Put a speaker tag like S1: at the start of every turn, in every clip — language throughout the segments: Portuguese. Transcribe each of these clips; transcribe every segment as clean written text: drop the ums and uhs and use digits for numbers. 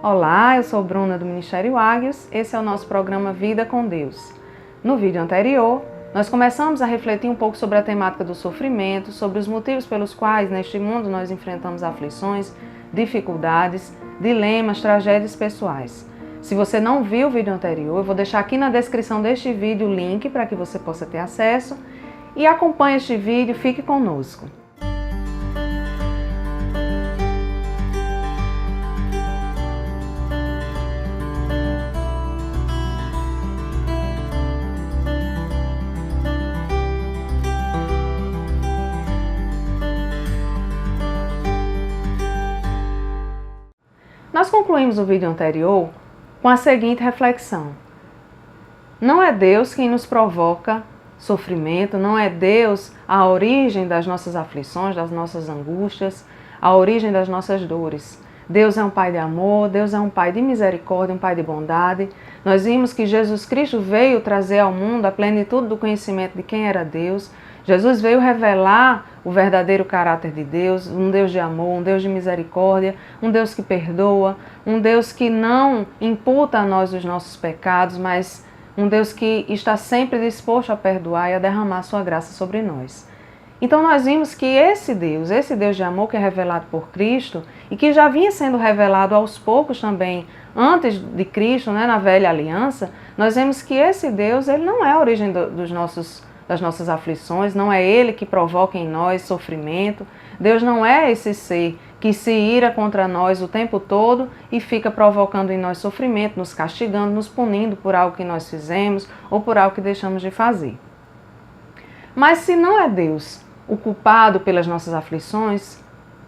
S1: Olá, eu sou Bruna do Ministério Águios, esse é o nosso programa Vida com Deus. No vídeo anterior, nós começamos a refletir um pouco sobre a temática do sofrimento, sobre os motivos pelos quais neste mundo nós enfrentamos aflições, dificuldades, dilemas, tragédias pessoais. Se você não viu o vídeo anterior, eu vou deixar aqui na descrição deste vídeo o link para que você possa ter acesso e acompanhe este vídeo, fique conosco. Nós concluímos o vídeo anterior com a seguinte reflexão. Não é Deus quem nos provoca sofrimento, não é Deus a origem das nossas aflições, das nossas angústias, a origem das nossas dores. Deus é um Pai de amor, Deus é um Pai de misericórdia, um Pai de bondade. Nós vimos que Jesus Cristo veio trazer ao mundo a plenitude do conhecimento de quem era Deus. Jesus veio revelar o verdadeiro caráter de Deus, um Deus de amor, um Deus de misericórdia, um Deus que perdoa, um Deus que não imputa a nós os nossos pecados, mas um Deus que está sempre disposto a perdoar e a derramar sua graça sobre nós. Então nós vimos que esse Deus de amor que é revelado por Cristo e que já vinha sendo revelado aos poucos também antes de Cristo, na velha aliança, nós vemos que esse Deus ele não é a origem das nossas aflições, não é Ele que provoca em nós sofrimento. Deus não é esse ser que se ira contra nós o tempo todo e fica provocando em nós sofrimento, nos castigando, nos punindo por algo que nós fizemos ou por algo que deixamos de fazer. Mas se não é Deus o culpado pelas nossas aflições,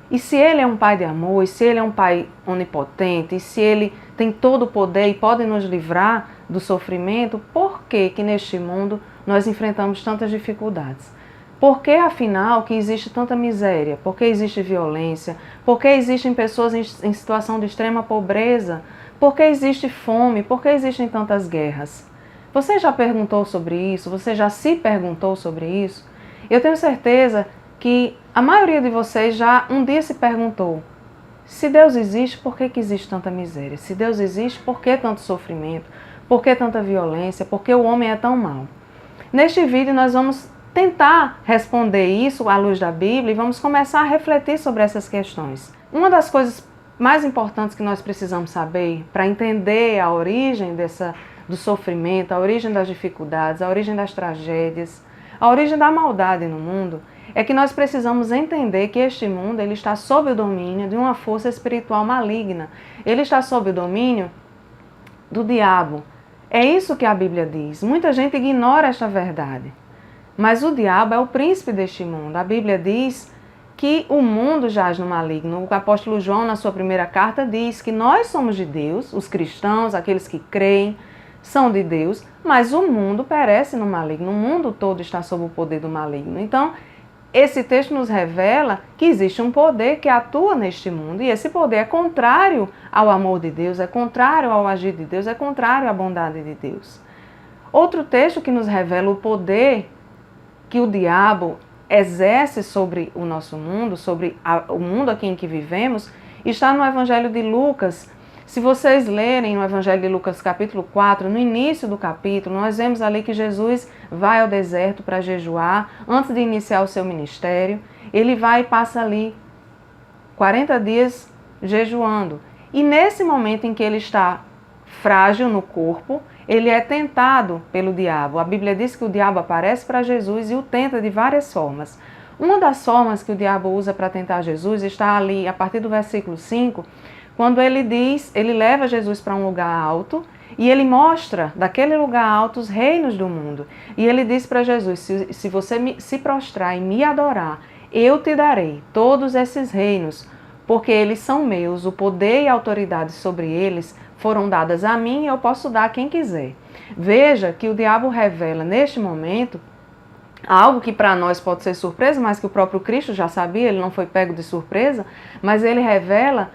S1: e se Ele é um Pai de amor, e se Ele é um Pai onipotente, e se Ele tem todo o poder e pode nos livrar do sofrimento, por que neste mundo nós enfrentamos tantas dificuldades? Por que, afinal, que existe tanta miséria? Por que existe violência? Por que existem pessoas em situação de extrema pobreza? Por que existe fome? Por que existem tantas guerras? Você já perguntou sobre isso? Você já se perguntou sobre isso? Eu tenho certeza que a maioria de vocês já um dia se perguntou: se Deus existe, por que existe tanta miséria? Se Deus existe, por que tanto sofrimento? Por que tanta violência? Por que o homem é tão mau? Neste vídeo nós vamos tentar responder isso à luz da Bíblia e vamos começar a refletir sobre essas questões. Uma das coisas mais importantes que nós precisamos saber para entender a origem do sofrimento, a origem das dificuldades, a origem das tragédias, a origem da maldade no mundo, é que nós precisamos entender que este mundo ele está sob o domínio de uma força espiritual maligna. Ele está sob o domínio do diabo. É isso que a Bíblia diz. Muita gente ignora esta verdade. Mas o diabo é o príncipe deste mundo. A Bíblia diz que o mundo jaz no maligno. O apóstolo João, na sua primeira carta, diz que nós somos de Deus, os cristãos, aqueles que creem, são de Deus, mas o mundo perece no maligno. O mundo todo está sob o poder do maligno. Então, esse texto nos revela que existe um poder que atua neste mundo e esse poder é contrário ao amor de Deus, é contrário ao agir de Deus, é contrário à bondade de Deus. Outro texto que nos revela o poder que o diabo exerce sobre o nosso mundo, sobre o mundo aqui em que vivemos, está no Evangelho de Lucas. Se vocês lerem no Evangelho de Lucas capítulo 4, no início do capítulo, nós vemos ali que Jesus vai ao deserto para jejuar, antes de iniciar o seu ministério. Ele vai e passa ali 40 dias jejuando. E nesse momento em que ele está frágil no corpo, ele é tentado pelo diabo. A Bíblia diz que o diabo aparece para Jesus e o tenta de várias formas. Uma das formas que o diabo usa para tentar Jesus está ali a partir do versículo 5, quando ele leva Jesus para um lugar alto e ele mostra daquele lugar alto os reinos do mundo. E ele diz para Jesus: se você se prostrar e me adorar, eu te darei todos esses reinos, porque eles são meus, o poder e a autoridade sobre eles foram dadas a mim e eu posso dar a quem quiser. Veja que o diabo revela neste momento algo que para nós pode ser surpresa, mas que o próprio Cristo já sabia, ele não foi pego de surpresa, mas ele revela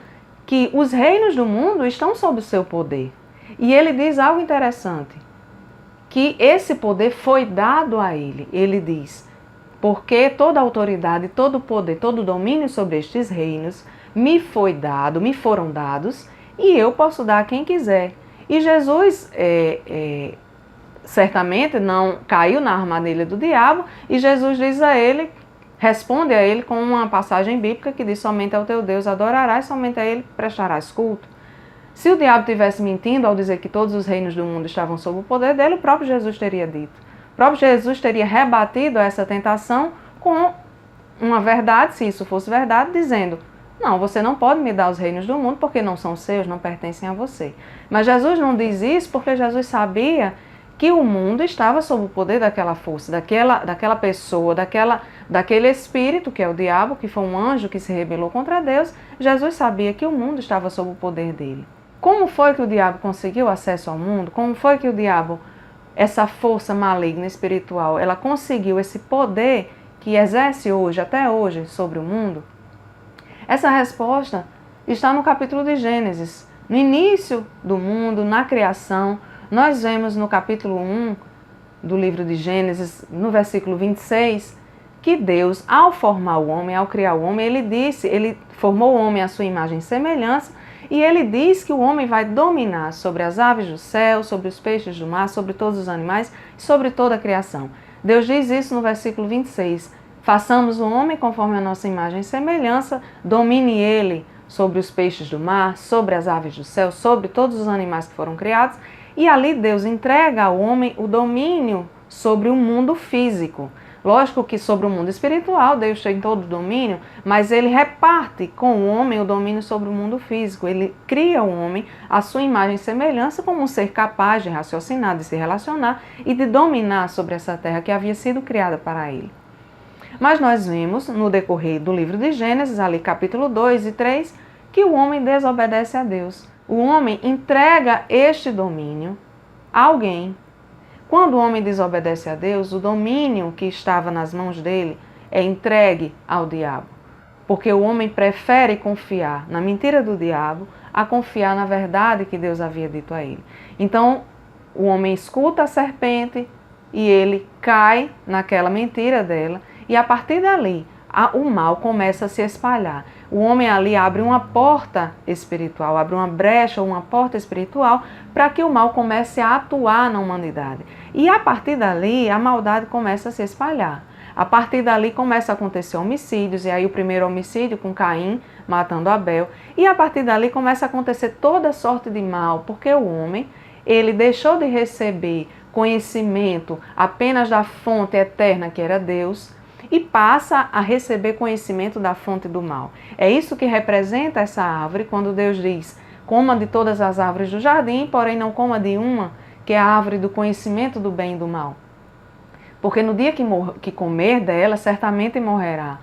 S1: que os reinos do mundo estão sob o seu poder. E ele diz algo interessante, que esse poder foi dado a ele. Ele diz: porque toda a autoridade, todo o poder, todo o domínio sobre estes reinos me foi dado, me foram dados, e eu posso dar a quem quiser. E Jesus certamente não caiu na armadilha do diabo, e Jesus diz a ele, responde a ele com uma passagem bíblica que diz: somente ao teu Deus adorarás, somente a ele prestarás culto. Se o diabo estivesse mentindo ao dizer que todos os reinos do mundo estavam sob o poder dele, o próprio Jesus teria dito. O próprio Jesus teria rebatido essa tentação com uma verdade, se isso fosse verdade, dizendo: não, você não pode me dar os reinos do mundo porque não são seus, não pertencem a você. Mas Jesus não diz isso porque Jesus sabia que o mundo estava sob o poder daquela força, daquela pessoa, daquele espírito que é o diabo, que foi um anjo que se rebelou contra Deus. Jesus sabia que o mundo estava sob o poder dele. Como foi que o diabo conseguiu acesso ao mundo? Como foi que o diabo, essa força maligna espiritual, ela conseguiu esse poder que exerce hoje, até hoje, sobre o mundo? Essa resposta está no capítulo de Gênesis. No início do mundo, na criação, nós vemos no capítulo 1 do livro de Gênesis, no versículo 26, que Deus, ao formar o homem, ao criar o homem, ele formou o homem à sua imagem e semelhança, e ele diz que o homem vai dominar sobre as aves do céu, sobre os peixes do mar, sobre todos os animais, sobre toda a criação. Deus diz isso no versículo 26. Façamos o homem conforme a nossa imagem e semelhança, domine ele sobre os peixes do mar, sobre as aves do céu, sobre todos os animais que foram criados. E ali Deus entrega ao homem o domínio sobre o mundo físico. Lógico que sobre o mundo espiritual Deus tem todo o domínio, mas ele reparte com o homem o domínio sobre o mundo físico. Ele cria o homem à sua imagem e semelhança como um ser capaz de raciocinar, de se relacionar e de dominar sobre essa terra que havia sido criada para ele. Mas nós vimos no decorrer do livro de Gênesis, ali capítulo 2 e 3, que o homem desobedece a Deus. O homem entrega este domínio a alguém. Quando o homem desobedece a Deus, o domínio que estava nas mãos dele é entregue ao diabo. Porque o homem prefere confiar na mentira do diabo a confiar na verdade que Deus havia dito a ele. Então, o homem escuta a serpente e ele cai naquela mentira dela, e a partir dali, o mal começa a se espalhar. O homem ali abre uma porta espiritual, abre uma brecha ou uma porta espiritual para que o mal comece a atuar na humanidade. E a partir dali, a maldade começa a se espalhar. A partir dali começa a acontecer homicídios, e aí o primeiro homicídio com Caim matando Abel. E a partir dali começa a acontecer toda sorte de mal, porque o homem, ele deixou de receber conhecimento apenas da fonte eterna que era Deus, e passa a receber conhecimento da fonte do mal. É isso que representa essa árvore, quando Deus diz: coma de todas as árvores do jardim, porém não coma de uma, que é a árvore do conhecimento do bem e do mal. Porque no dia que comer dela, certamente morrerá.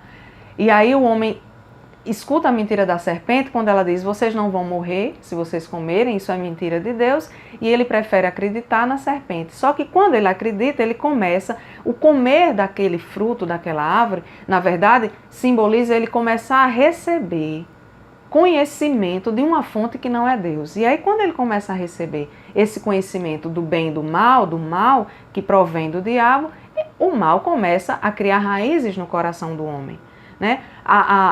S1: E aí o homem escuta a mentira da serpente quando ela diz: vocês não vão morrer se vocês comerem, isso é mentira de Deus, e ele prefere acreditar na serpente. Só que quando ele acredita, ele começa, o comer daquele fruto, daquela árvore, na verdade, simboliza ele começar a receber conhecimento de uma fonte que não é Deus. E aí quando ele começa a receber esse conhecimento do bem e do mal que provém do diabo, o mal começa a criar raízes no coração do homem. Né?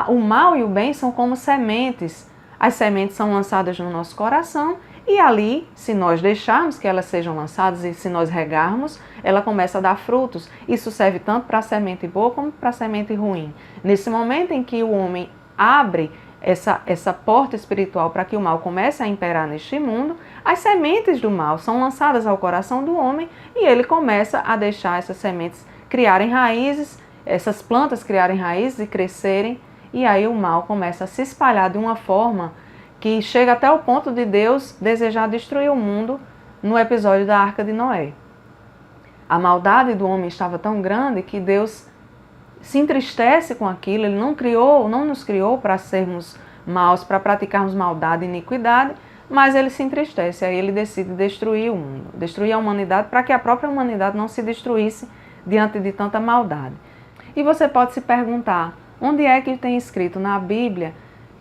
S1: O mal e o bem são como sementes. As sementes são lançadas no nosso coração e ali, se nós deixarmos que elas sejam lançadas e se nós regarmos, ela começa a dar frutos. Isso serve tanto para a semente boa como para a semente ruim. Nesse momento em que o homem abre essa porta espiritual para que o mal comece a imperar neste mundo, as sementes do mal são lançadas ao coração do homem e ele começa a deixar essas sementes criarem raízes, essas plantas criarem raízes e crescerem, e aí o mal começa a se espalhar de uma forma que chega até o ponto de Deus desejar destruir o mundo no episódio da Arca de Noé. A maldade do homem estava tão grande que Deus se entristece com aquilo. Ele não nos criou para sermos maus, para praticarmos maldade e iniquidade, mas ele se entristece, aí ele decide destruir o mundo, destruir a humanidade para que a própria humanidade não se destruísse diante de tanta maldade. E você pode se perguntar, onde é que tem escrito na Bíblia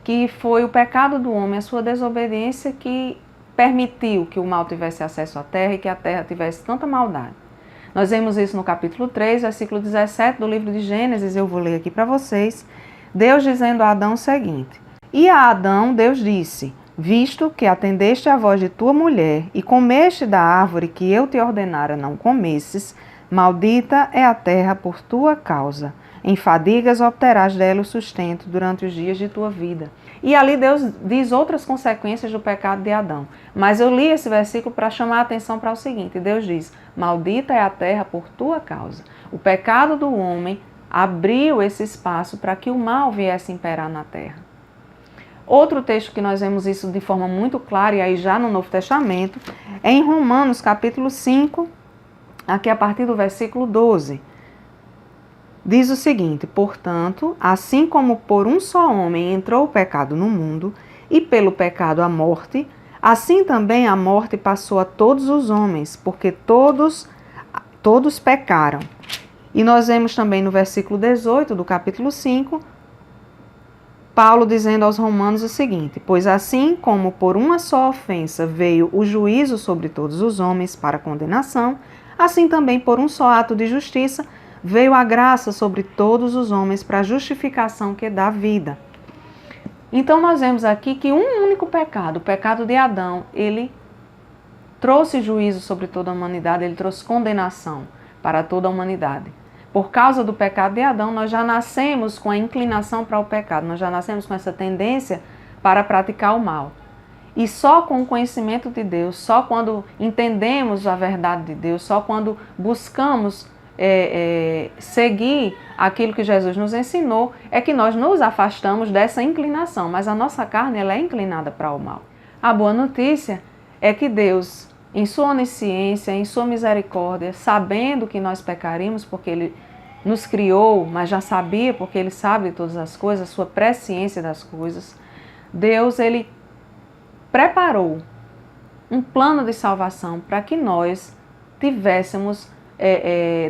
S1: que foi o pecado do homem, a sua desobediência, que permitiu que o mal tivesse acesso à terra e que a terra tivesse tanta maldade? Nós vemos isso no capítulo 3, versículo 17 do livro de Gênesis. Eu vou ler aqui para vocês. Deus dizendo a Adão o seguinte: e a Adão Deus disse: visto que atendeste à voz de tua mulher e comeste da árvore que eu te ordenara não comesses, maldita é a terra por tua causa. Em fadigas obterás dela o sustento durante os dias de tua vida. E ali Deus diz outras consequências do pecado de Adão. Mas eu li esse versículo para chamar a atenção para o seguinte. Deus diz, maldita é a terra por tua causa. O pecado do homem abriu esse espaço para que o mal viesse imperar na terra. Outro texto que nós vemos isso de forma muito clara, e aí já no Novo Testamento, é em Romanos capítulo 5, aqui a partir do versículo 12. Diz o seguinte, portanto, assim como por um só homem entrou o pecado no mundo, e pelo pecado a morte, assim também a morte passou a todos os homens, porque todos pecaram. E nós vemos também no versículo 18 do capítulo 5, Paulo dizendo aos romanos o seguinte, pois assim como por uma só ofensa veio o juízo sobre todos os homens para condenação, assim também por um só ato de justiça veio a graça sobre todos os homens para a justificação que dá vida. Então nós vemos aqui que um único pecado, o pecado de Adão, ele trouxe juízo sobre toda a humanidade, ele trouxe condenação para toda a humanidade. Por causa do pecado de Adão, nós já nascemos com a inclinação para o pecado, nós já nascemos com essa tendência para praticar o mal. E só com o conhecimento de Deus, só quando entendemos a verdade de Deus, só quando buscamos seguir aquilo que Jesus nos ensinou, é que nós nos afastamos dessa inclinação, mas a nossa carne ela é inclinada para o mal. A boa notícia é que Deus, em sua onisciência, em sua misericórdia, sabendo que nós pecaríamos, porque Ele nos criou, mas já sabia, porque Ele sabe de todas as coisas, a sua presciência das coisas, Deus, Ele preparou um plano de salvação para que nós tivéssemos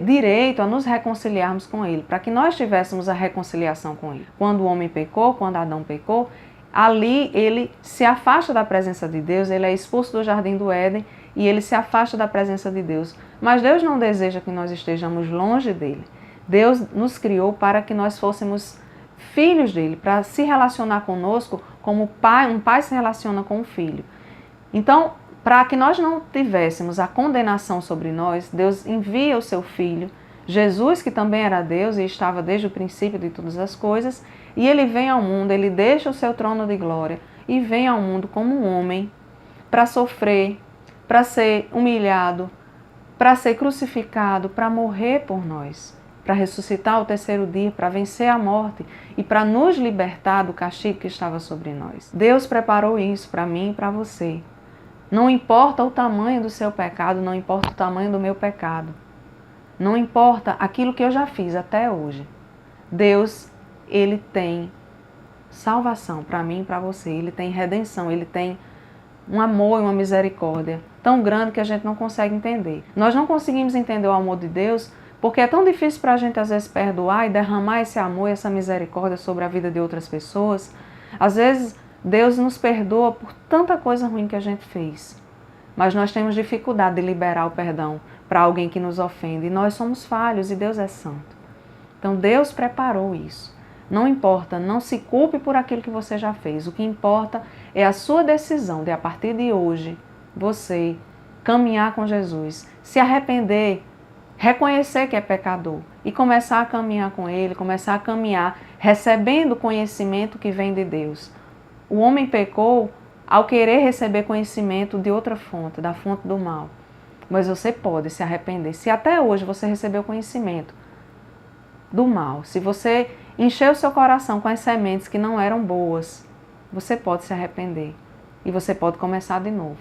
S1: direito a nos reconciliarmos com Ele, para que nós tivéssemos a reconciliação com Ele. Quando o homem pecou, quando Adão pecou, ali ele se afasta da presença de Deus, ele é expulso do jardim do Éden e ele se afasta da presença de Deus. Mas Deus não deseja que nós estejamos longe dele. Deus nos criou para que nós fôssemos filhos dele, para se relacionar conosco como um pai se relaciona com um filho. Então, para que nós não tivéssemos a condenação sobre nós, Deus envia o seu Filho, Jesus, que também era Deus e estava desde o princípio de todas as coisas, e ele vem ao mundo, ele deixa o seu trono de glória e vem ao mundo como um homem para sofrer, para ser humilhado, para ser crucificado, para morrer por nós, para ressuscitar ao terceiro dia, para vencer a morte e para nos libertar do castigo que estava sobre nós. Deus preparou isso para mim e para você. Não importa o tamanho do seu pecado, não importa o tamanho do meu pecado. Não importa aquilo que eu já fiz até hoje. Deus, Ele tem salvação para mim e para você. Ele tem redenção, Ele tem um amor e uma misericórdia tão grande que a gente não consegue entender. Nós não conseguimos entender o amor de Deus porque é tão difícil para a gente às vezes perdoar e derramar esse amor e essa misericórdia sobre a vida de outras pessoas. Às vezes Deus nos perdoa por tanta coisa ruim que a gente fez, mas nós temos dificuldade de liberar o perdão para alguém que nos ofende. E nós somos falhos e Deus é santo. Então Deus preparou isso. Não importa, não se culpe por aquilo que você já fez. O que importa é a sua decisão de, a partir de hoje, você caminhar com Jesus, se arrepender, reconhecer que é pecador e começar a caminhar com Ele, começar a caminhar recebendo o conhecimento que vem de Deus. O homem pecou ao querer receber conhecimento de outra fonte, da fonte do mal. Mas você pode se arrepender. Se até hoje você recebeu conhecimento do mal, se você encheu seu coração com as sementes que não eram boas, você pode se arrepender e você pode começar de novo.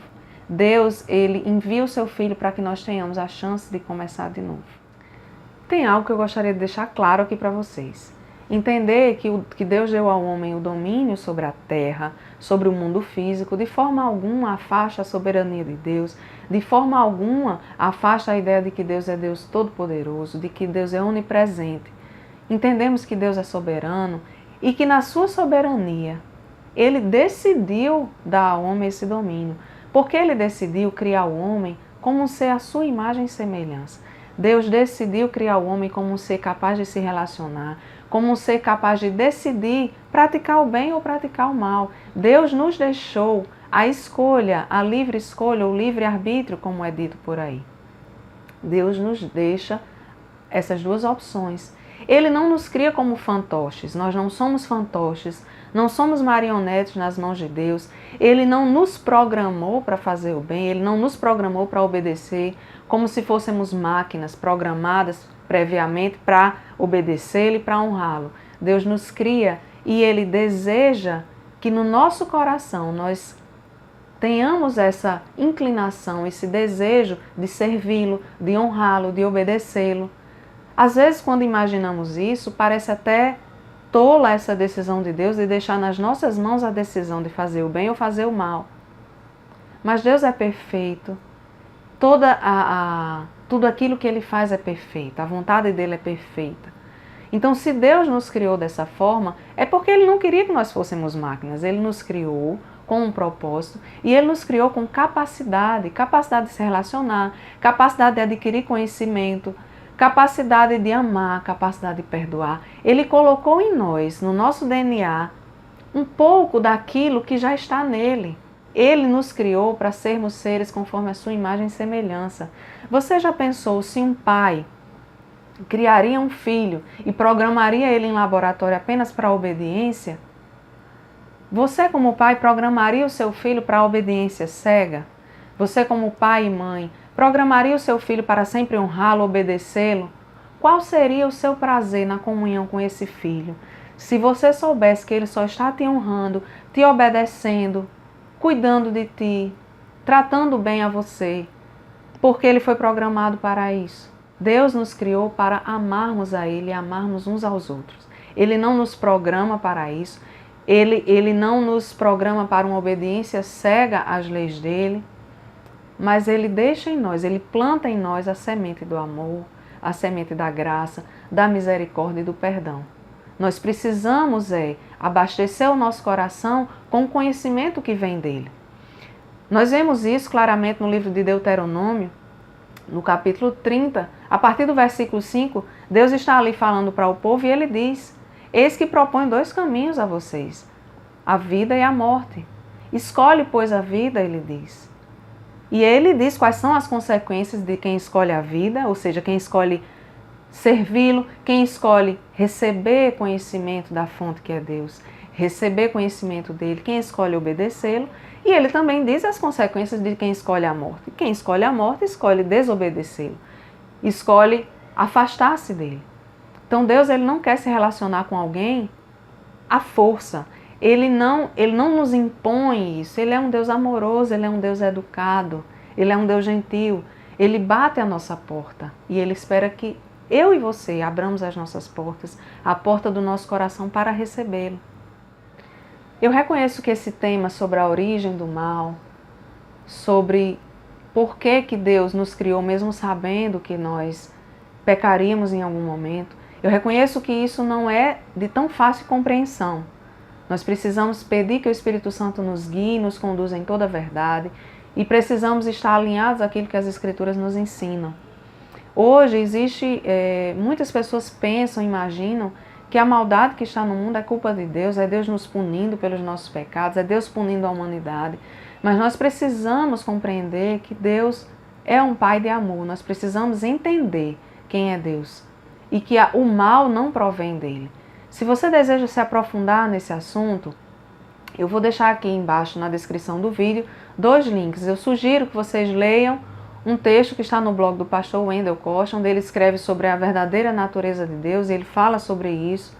S1: Deus, Ele envia o seu Filho para que nós tenhamos a chance de começar de novo. Tem algo que eu gostaria de deixar claro aqui para vocês. Entender que Deus deu ao homem o domínio sobre a terra, sobre o mundo físico, de forma alguma afasta a soberania de Deus, de forma alguma afasta a ideia de que Deus é Deus todo-poderoso, de que Deus é onipresente. Entendemos que Deus é soberano e que na sua soberania Ele decidiu dar ao homem esse domínio, porque Ele decidiu criar o homem como um ser à sua imagem e semelhança. Deus decidiu criar o homem como um ser capaz de se relacionar, como um ser capaz de decidir praticar o bem ou praticar o mal. Deus nos deixou a escolha, a livre escolha, o livre arbítrio, como é dito por aí. Deus nos deixa essas duas opções. Ele não nos cria como fantoches, nós não somos fantoches, não somos marionetes nas mãos de Deus. Ele não nos programou para fazer o bem, Ele não nos programou para obedecer, como se fôssemos máquinas programadas previamente para obedecê-lo e para honrá-lo. Deus nos cria e Ele deseja que no nosso coração nós tenhamos essa inclinação, esse desejo de servi-lo, de honrá-lo, de obedecê-lo. Às vezes, quando imaginamos isso, parece até tola essa decisão de Deus de deixar nas nossas mãos a decisão de fazer o bem ou fazer o mal. Mas Deus é perfeito. Tudo aquilo que Ele faz é perfeito. A vontade dEle é perfeita. Então, se Deus nos criou dessa forma, é porque Ele não queria que nós fôssemos máquinas. Ele nos criou com um propósito e Ele nos criou com capacidade de se relacionar, capacidade de adquirir conhecimento, capacidade de amar, capacidade de perdoar. Ele colocou em nós, no nosso DNA, um pouco daquilo que já está nele. Ele nos criou para sermos seres conforme a sua imagem e semelhança. Você já pensou se um pai criaria um filho e programaria ele em laboratório apenas para a obediência? Você, como pai, programaria o seu filho para a obediência cega? Você, como pai e mãe, programaria o seu filho para sempre honrá-lo, obedecê-lo? Qual seria o seu prazer na comunhão com esse filho? Se você soubesse que ele só está te honrando, te obedecendo, cuidando de ti, tratando bem a você, porque ele foi programado para isso. Deus nos criou para amarmos a Ele e amarmos uns aos outros. Ele não nos programa para isso. Ele não nos programa para uma obediência cega às leis dele, mas Ele deixa em nós, Ele planta em nós a semente do amor, a semente da graça, da misericórdia e do perdão. Nós precisamos abastecer o nosso coração com o conhecimento que vem dele. Nós vemos isso claramente no livro de Deuteronômio, no capítulo 30, a partir do versículo 5, Deus está ali falando para o povo e Ele diz: eis que propõe 2 caminhos a vocês, a vida e a morte. Escolhe, pois, a vida, Ele diz. E Ele diz quais são as consequências de quem escolhe a vida, ou seja, quem escolhe servi-lo, quem escolhe receber conhecimento da fonte que é Deus, receber conhecimento dele, quem escolhe obedecê-lo. E Ele também diz as consequências de quem escolhe a morte. Quem escolhe a morte escolhe desobedecê-lo, escolhe afastar-se dele. Então Deus ele não quer se relacionar com alguém à força. Ele não nos impõe isso. Ele é um Deus amoroso, Ele é um Deus educado, Ele é um Deus gentil. Ele bate a nossa porta e Ele espera que eu e você abramos as nossas portas, a porta do nosso coração para recebê-lo. Eu reconheço que esse tema sobre a origem do mal, sobre por que Deus nos criou mesmo sabendo que nós pecaríamos em algum momento, eu reconheço que isso não é de tão fácil compreensão. Nós precisamos pedir que o Espírito Santo nos guie, nos conduza em toda a verdade e precisamos estar alinhados àquilo que as Escrituras nos ensinam. Hoje muitas pessoas pensam, imaginam que a maldade que está no mundo é culpa de Deus, é Deus nos punindo pelos nossos pecados, é Deus punindo a humanidade. Mas nós precisamos compreender que Deus é um Pai de amor, nós precisamos entender quem é Deus e que o mal não provém dele. Se você deseja se aprofundar nesse assunto, eu vou deixar aqui embaixo na descrição do vídeo 2 links. Eu sugiro que vocês leiam um texto que está no blog do pastor Wendel Costa, onde ele escreve sobre a verdadeira natureza de Deus e ele fala sobre isso.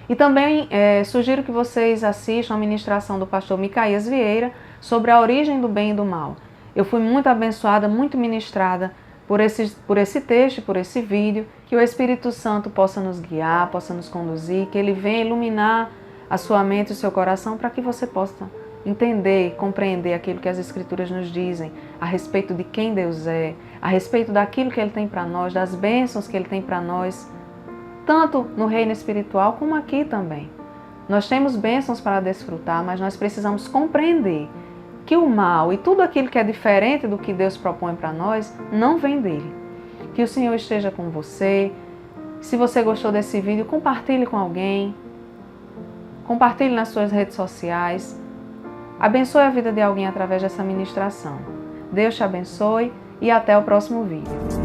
S1: E também sugiro que vocês assistam a ministração do pastor Micaías Vieira sobre a origem do bem e do mal. Eu fui muito abençoada, muito ministrada por esse texto, por esse vídeo, que o Espírito Santo possa nos guiar, possa nos conduzir, que Ele venha iluminar a sua mente e o seu coração para que você possa entender, compreender aquilo que as Escrituras nos dizem a respeito de quem Deus é, a respeito daquilo que Ele tem para nós, das bênçãos que Ele tem para nós, tanto no reino espiritual como aqui também. Nós temos bênçãos para desfrutar, mas nós precisamos compreender que o mal e tudo aquilo que é diferente do que Deus propõe para nós não vem dele. Que o Senhor esteja com você. Se você gostou desse vídeo, compartilhe com alguém, compartilhe nas suas redes sociais. Abençoe a vida de alguém através dessa ministração. Deus te abençoe e até o próximo vídeo.